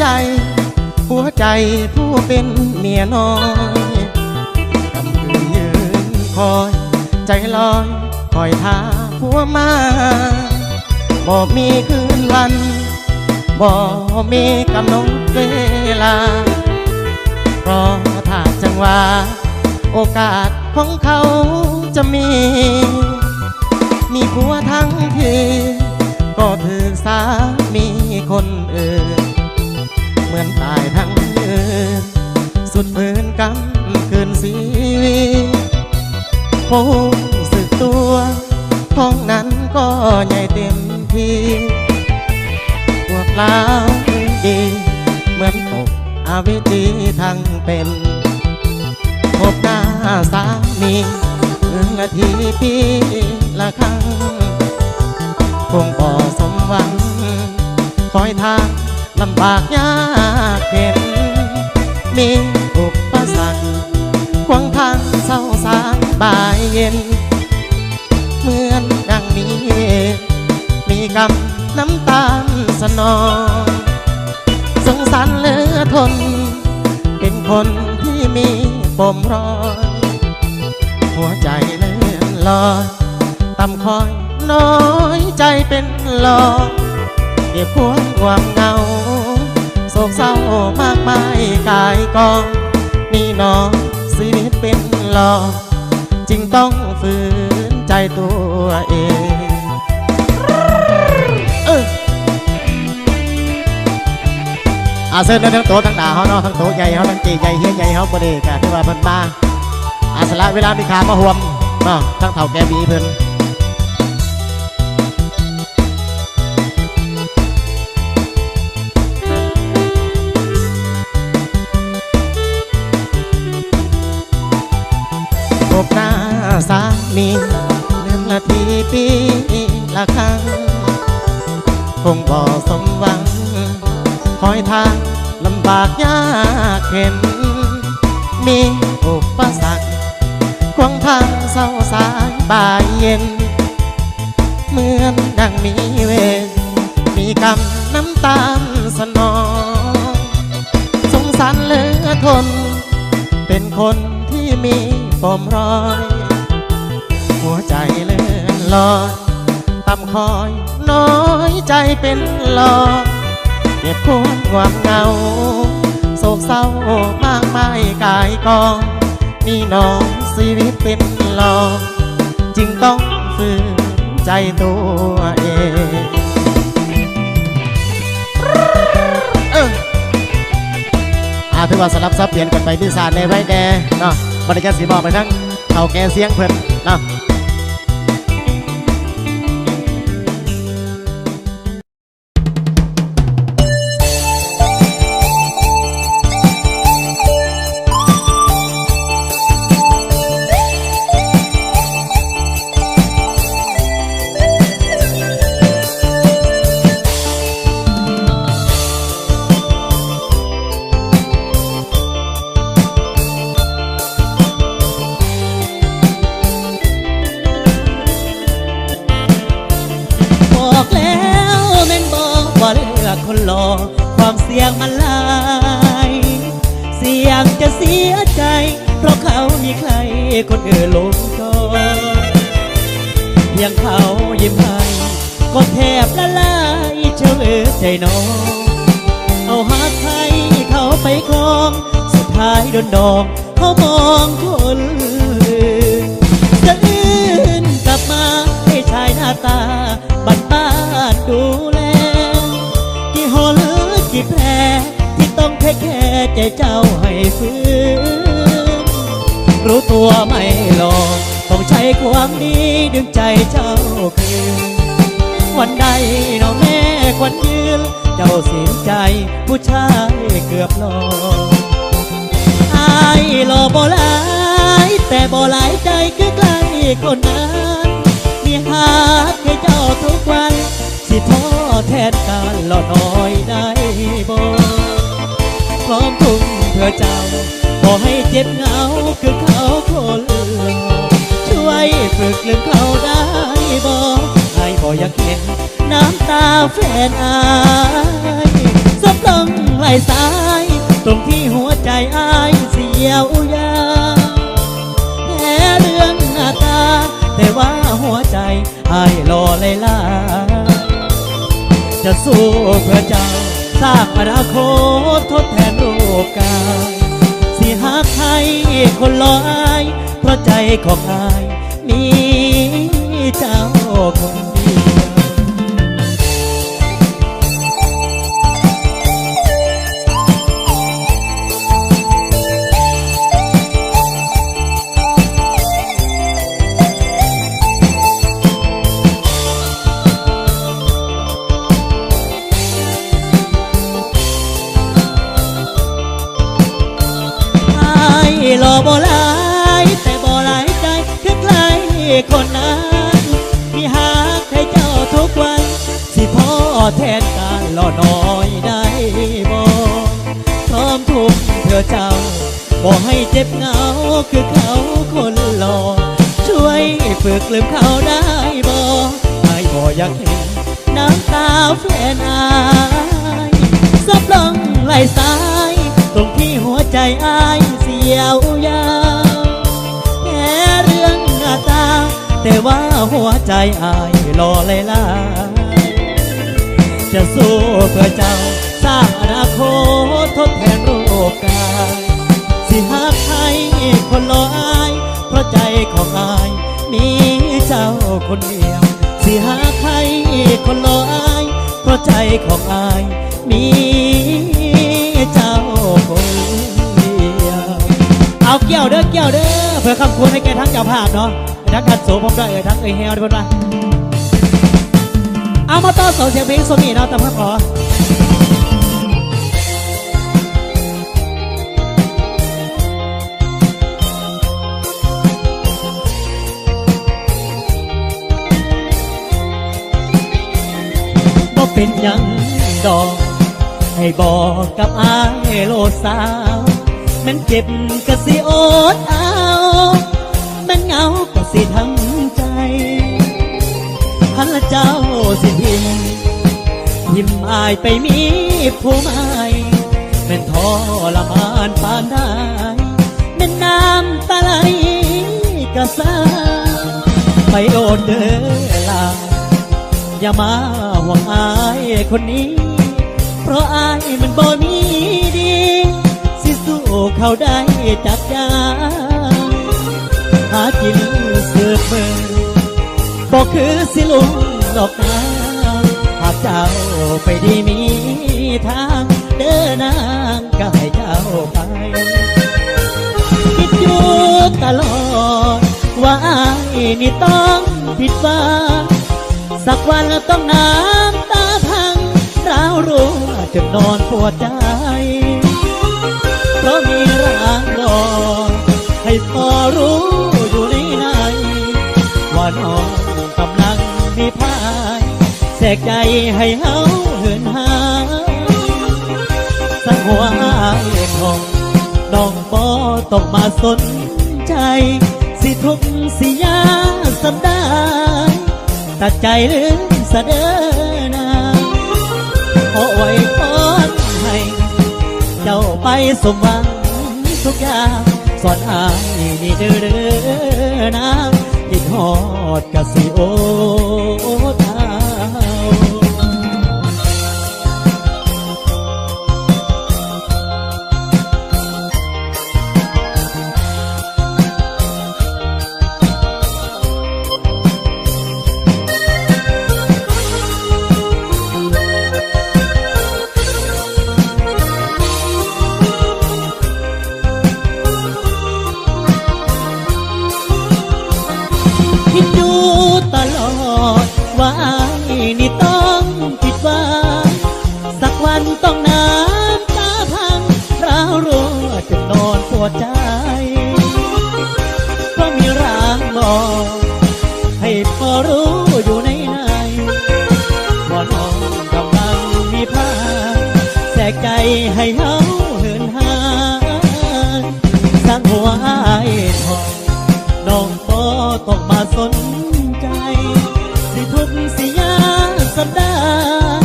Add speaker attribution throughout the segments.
Speaker 1: ใจหัวใจผู้เป็นเมียน้อยกำคืนยืนคอยใจลอยคอยท่าผัวมาบ่มีคืนวันบ่มีกำหนดเวลารอถ้าจังหวะโอกาสของเขาจะมีผัวทั้งทีก็ถือสามีคนอื่นเหมือนตายทั้งยืนสุดฝืนกำคืนสีผู้สึกตัวท้องนั้นก็ใหญ่เต็มที่พวกเราดีเหมือนตกอาวิธีทั้งเป็นพบหน้าสามีนาทีปีละครั้งคงบ่สมหวังคอยทางลำบากยากเข็นมีอุปสรรคขวางทางเศร้าสายบ่ายเย็นเหมือนดังมีกำน้ำตาลสนองสงสารเหลือทนเป็นคนที่มีปมร้อนหัวใจเลื่อนลอยต่ำคอยน้อยใจเป็นลอยเก็บความเหงาโศกเศร้ามากมายกายกองนี่น้องชีวิตเป็นหลอกจึงต้องฝืนใจตัวเองเส้นทั้งโตทั้งด่าเขาเนาะทั้งโตใหญ่เขาทั้งจีใหญ่เฮียใหญ่เขาบริการที่ว่าเพิ่นมาสละเวลามีขามาห่วมเนาะทั้งเถ่าแกบีเพิ่นพบหน้าสามีเดือนละทีปีละครั้งคงบ่สมหวังคอยทางลำบากยากเข็นมีอุปสรรคขวางทางเศร้าสายบ่ายเย็นเหมือนดังมีเวรมีกำน้ำตาลสนองสงสารเหลือทนเป็นคนที่มีปมร้อยหัวใจเลื่อนลอยต่ำคอยน้อยใจเป็นลอยเก็บความเหงาโศกเศร้ามากมายกายกองนี่น้องชีวิตเป็นหลอกจึงต้องฝืนใจตัวเองถือว่าสลับซับเปลี่ยนกันไปพิซานในไว้แดเนาะบริการสีบอกไปทั้งเข่าแก่เสียงเพิ่นเนาะคนหล่อความเสี่ยงมันหลายเสี่ยงจะเสียใจเพราะเขามีใครคนอื่นลงจอเพียงเขายิ้มให้ก็แทบละลายเชื่อใจน้องเอาหาใครเขาไปครองสุดท้ายโดนดองเขามองคนอื่นจะอื่นกลับมาให้ชายหน้าตาบ้านๆดูแลหอลึกกี่แผลที่ต้องแค่ใจเจ้าให้ฟื้นรู้ตัวไม่หลอกต้องใช้ความดีดึงใจเจ้าคืนวันใดน้องแม่ควันยืนเจ้าเสียใจผู้ชายเกือบหลอกอายหล่อบ่หลายแต่บ่หลายใจคือใกล้คนนั้นมีหาให้เจ้าทุกวันสิท้อแทนการหล่อน้อยได้บ่พร้อมทุ่มเพื่อเจ้าขอให้เจ็บเหงาคือเขาคนหล่อช่วยฝึกลืมเขาได้บ่ให้บ่อยากเห็นน้ำตาแฟนอายสบลงไหล สายตรงที่หัวใจอายเสียวยาแค่เรื่องหน้าตาแต่ว่าหัวใจอายรอเลยล่ะจะสู้เพื่อเจ้าสร้างอนาคตทดแทนรูปกายสิหากให้คนรออายเพราะใจของอายมีเจ้าคนเดียวรอบ่หลายแต่บ่หลายใจคือใครคนนั้นมีหากให้เจ้าทุกวันสิพ่อแทนการรอน้อยได้บ่พร้อมทุกเพื่อเจ้าบ่ให้เจ็บเหงาคือเขาคนหล่อช่วยฝึกลืมเขาได้บ่ให้บ่อยากเห็นน้ำตาแฟนอายซับลงไหลสายตรงที่หัวใจอายเสียวยาวแค่เรื่องหน้าตาแต่ว่าหัวใจอายรอเลยล่ะจะสู้เพื่อเจ้าสร้างอนาคตทดแทนรูปกายสิหากให้คนรออายเพราะใจของอายมีเจ้าคนเดียวสิหากให้คนรออายเพราะใจของอายมีเจ้าคนเดียวเอาเกี่ยวเด้อเกี่ยวเด้อเพื่อคำควรให้แก่ทั้งเจ้าภาพเนาะทั้งคันโสผมได้ทั้งเฮลด้วยนะเอามาต่อเสียงเพลงโซนี่เนาะตามคำขอบ่เป็นยังดอกให้บอกกับอายโลดสาวมันเจ็บก็สิอดเอามันเหงาก็สิทำใจคันละเจ้าสิทิมอายไปมีผู้ใหม่เป็นทรมานปานได้เป็นน้ำตาไหลกระซ่าไปโอดเด้อลาอย่ามาห่วงอายคนนี้เพราะอายมันบ่มีดีสิสู้เขาได้จับยาหากินเสือกเบิ่งบอกคือสิลุงดอกนาหากเจ้าไปดีมีทางเดินนางก็ให้เจ้าไปคิดอยู่ตลอดว่าอายนี่ต้องผิดหวังสักวันต้องน้ำตาพังร้าวรั่วจนนอนปวดใจเพราะมีร่างรอให้พอรู้อยู่ในว่าน้องกำลังมีพายแสกใจให้เฮาเหินหาสังหัวอายของน้องบ่ต้องมาสนใจสิทุกสิยาสัปดาห์ตัดใจลืมสะเดินนาขอไว้พรให้เจ้าไปสมหวังทุกอย่างสอนอายนี่เด้อนะคิดฮอดกะสิโอเท้าคิดอยู่ตลอดว่าอายนี่ต้องผิดหวังสักวันต้องน้ำตาพังร้าวรั่วจนนอนปวดใจเพราะมีร่างหลอกให้พอรู้อยู่ในว่าน้องกำลังมีพาแสกใจให้เฮาเหินหาสร้างหัวอายทองน้องบ่ต้องมาสนใจสิทุกสิยาสัปดาห์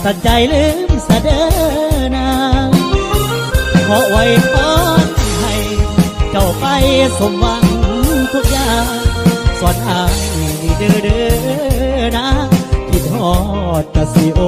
Speaker 1: ตัดใจลืมสะเดินนาง เหาะไว้พรให้เจ้าไปสมหวังทุกอย่างสอนอายนี่เด้อนะคิดฮอดกะสิโอ